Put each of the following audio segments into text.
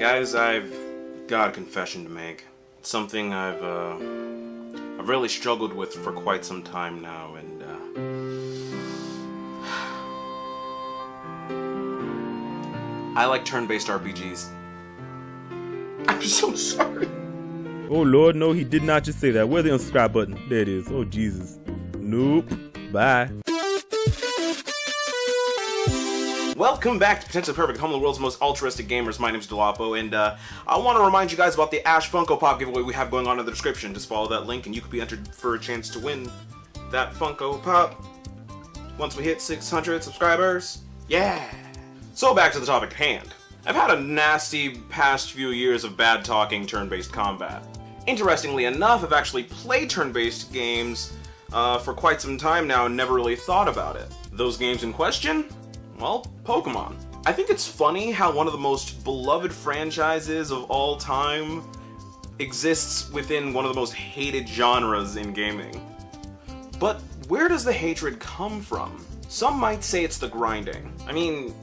Guys, I've got a confession to make. It's something I've really struggled with for quite some time now, and I like turn-based RPGs. I'm so sorry. Oh Lord, no, he did not just say that. Where's the unsubscribe button? There it is. Oh Jesus. Nope. Bye. Welcome back to Potentially Perfect, home of the world's most altruistic gamers. My name's Dolapo, and I want to remind you guys about the Ashe Funko Pop giveaway we have going on in the description. Just follow that link and you could be entered for a chance to win that Funko Pop once we hit 600 subscribers. Yeah! So back to the topic at hand. I've had a nasty past few years of bad talking turn-based combat. Interestingly enough, I've actually played turn-based games for quite some time now and never really thought about it. Those games in question? Well, Pokemon. I think it's funny how one of the most beloved franchises of all time exists within one of the most hated genres in gaming. But where does the hatred come from? Some might say it's the grinding. I mean,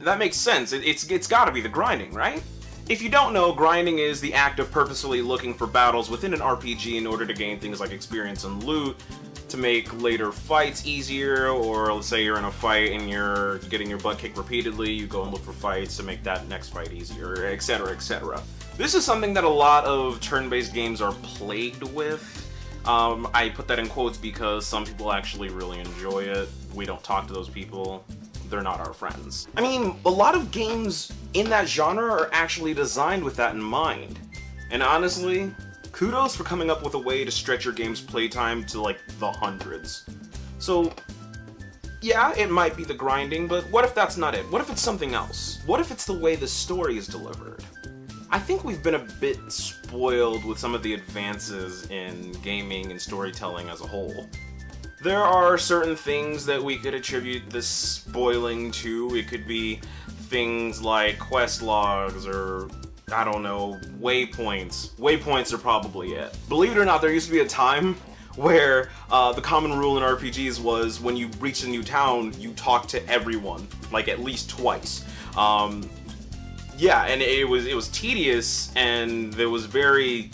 that makes sense. It's gotta be the grinding, right? If you don't know, grinding is the act of purposefully looking for battles within an RPG in order to gain things like experience and loot, to make later fights easier, or let's say you're in a fight and you're getting your butt kicked repeatedly, you go and look for fights to make that next fight easier, etc, etc. This is something that a lot of turn-based games are plagued with. I put that in quotes because some people actually really enjoy it. We don't talk to those people. They're not our friends. I mean, a lot of games in that genre are actually designed with that in mind. And honestly, kudos for coming up with a way to stretch your game's playtime to like the hundreds. So, yeah, it might be the grinding, but what if that's not it? What if it's something else? What if it's the way the story is delivered? I think we've been a bit spoiled with some of the advances in gaming and storytelling as a whole. There are certain things that we could attribute this spoiling to. It could be things like quest logs or, I don't know, waypoints. Waypoints are probably it. Believe it or not, there used to be a time where the common rule in RPGs was when you reached a new town, you talked to everyone, like at least twice. Yeah, and it was tedious, and there was very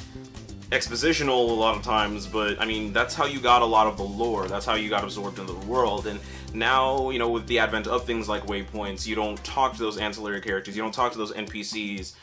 expositional a lot of times, but I mean, that's how you got a lot of the lore, that's how you got absorbed into the world. And now, you know, with the advent of things like waypoints, you don't talk to those ancillary characters, you don't talk to those NPCs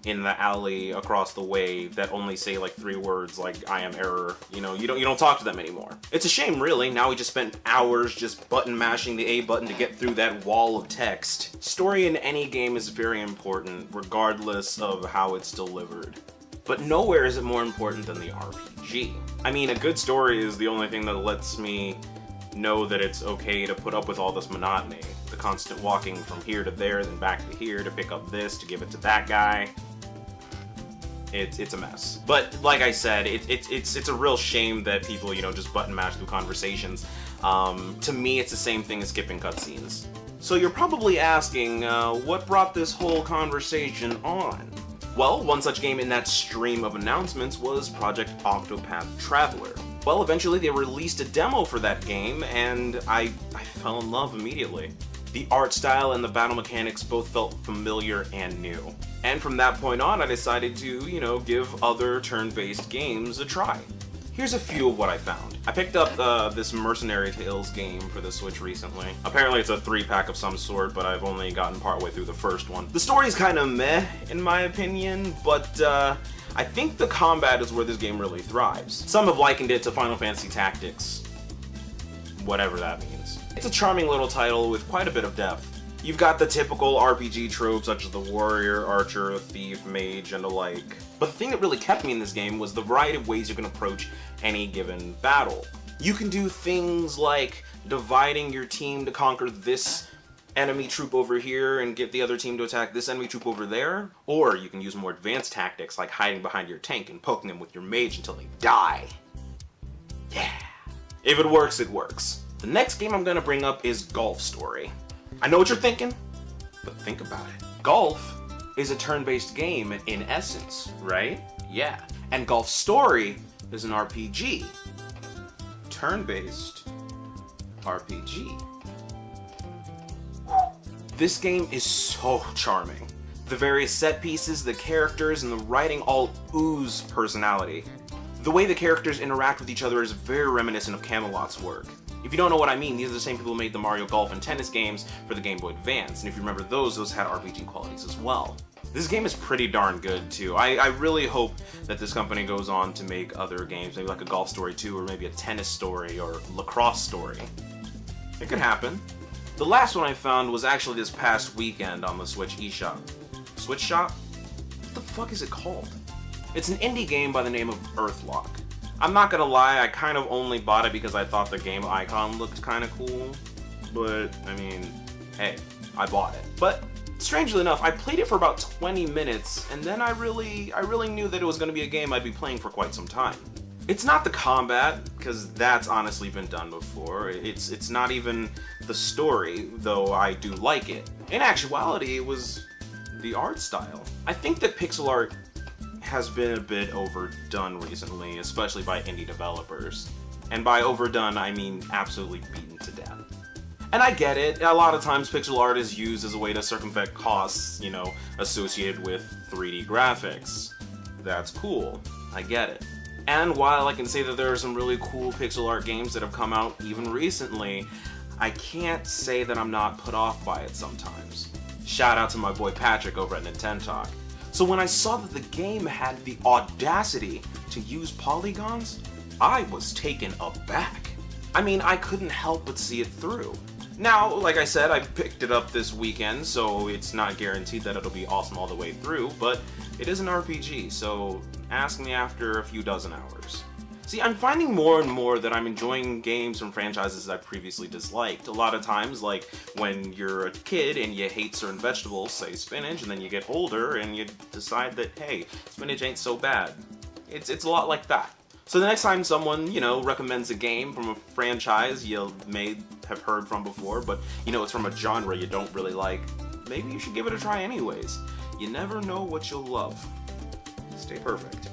in the alley across the way that only say like 3 words like I am error. You know, you don't talk to them anymore. It's a shame, really. Now we just spent hours just button mashing the A button to get through that wall of text. Story in any game is very important, regardless of how it's delivered. But nowhere is it more important than the RPG. I mean, a good story is the only thing that lets me know that it's okay to put up with all this monotony. The constant walking from here to there, then back to here, to pick up this, to give it to that guy. It's a mess. But like I said, it's a real shame that people, you know, just button mash through conversations. To me, it's the same thing as skipping cutscenes. So you're probably asking, what brought this whole conversation on? Well, one such game in that stream of announcements was Project Octopath Traveler. Well, eventually they released a demo for that game, and I fell in love immediately. The art style and the battle mechanics both felt familiar and new. And from that point on, I decided to, you know, give other turn-based games a try. Here's a few of what I found. I picked up this Mercenary Tales game for the Switch recently. Apparently it's a 3-pack of some sort, but I've only gotten partway through the first one. The story's kinda meh, in my opinion, but I think the combat is where this game really thrives. Some have likened it to Final Fantasy Tactics, whatever that means. It's a charming little title with quite a bit of depth. You've got the typical RPG tropes such as the warrior, archer, thief, mage, and the like. But the thing that really kept me in this game was the variety of ways you can approach any given battle. You can do things like dividing your team to conquer this enemy troop over here and get the other team to attack this enemy troop over there. Or you can use more advanced tactics like hiding behind your tank and poking them with your mage until they die. Yeah. If it works, it works. The next game I'm gonna bring up is Golf Story. I know what you're thinking, but think about it. Golf is a turn-based game in essence, right? Yeah. And Golf Story is an RPG. Turn-based RPG. This game is so charming. The various set pieces, the characters, and the writing all ooze personality. The way the characters interact with each other is very reminiscent of Camelot's work. If you don't know what I mean, these are the same people who made the Mario Golf and Tennis games for the Game Boy Advance, and if you remember those had RPG qualities as well. This game is pretty darn good too. I really hope that this company goes on to make other games, maybe like a Golf Story 2 or maybe a Tennis Story or Lacrosse Story. It could happen. The last one I found was actually this past weekend on the Switch eShop. Switch Shop? What the fuck is it called? It's an indie game by the name of Earthlock. I'm not gonna lie, I kind of only bought it because I thought the game icon looked kind of cool. But, I mean, hey, I bought it. But, strangely enough, I played it for about 20 minutes, and then I really knew that it was gonna be a game I'd be playing for quite some time. It's not the combat, because that's honestly been done before. It's not even the story, though I do like it. In actuality, it was the art style. I think that pixel art has been a bit overdone recently, especially by indie developers. And by overdone, I mean absolutely beaten to death. And I get it, a lot of times pixel art is used as a way to circumvent costs, you know, associated with 3D graphics. That's cool, I get it. And while I can say that there are some really cool pixel art games that have come out even recently, I can't say that I'm not put off by it sometimes. Shout out to my boy Patrick over at Nintendo Talk. So when I saw that the game had the audacity to use polygons, I was taken aback. I mean, I couldn't help but see it through. Now, like I said, I picked it up this weekend, so it's not guaranteed that it'll be awesome all the way through, but it is an RPG, so ask me after a few dozen hours. See, I'm finding more and more that I'm enjoying games from franchises I previously disliked. A lot of times, like when you're a kid and you hate certain vegetables, say spinach, and then you get older and you decide that, hey, spinach ain't so bad. It's a lot like that. So the next time someone, you know, recommends a game from a franchise you may have heard from before, but, you know, it's from a genre you don't really like, maybe you should give it a try anyways. You never know what you'll love. Stay perfect.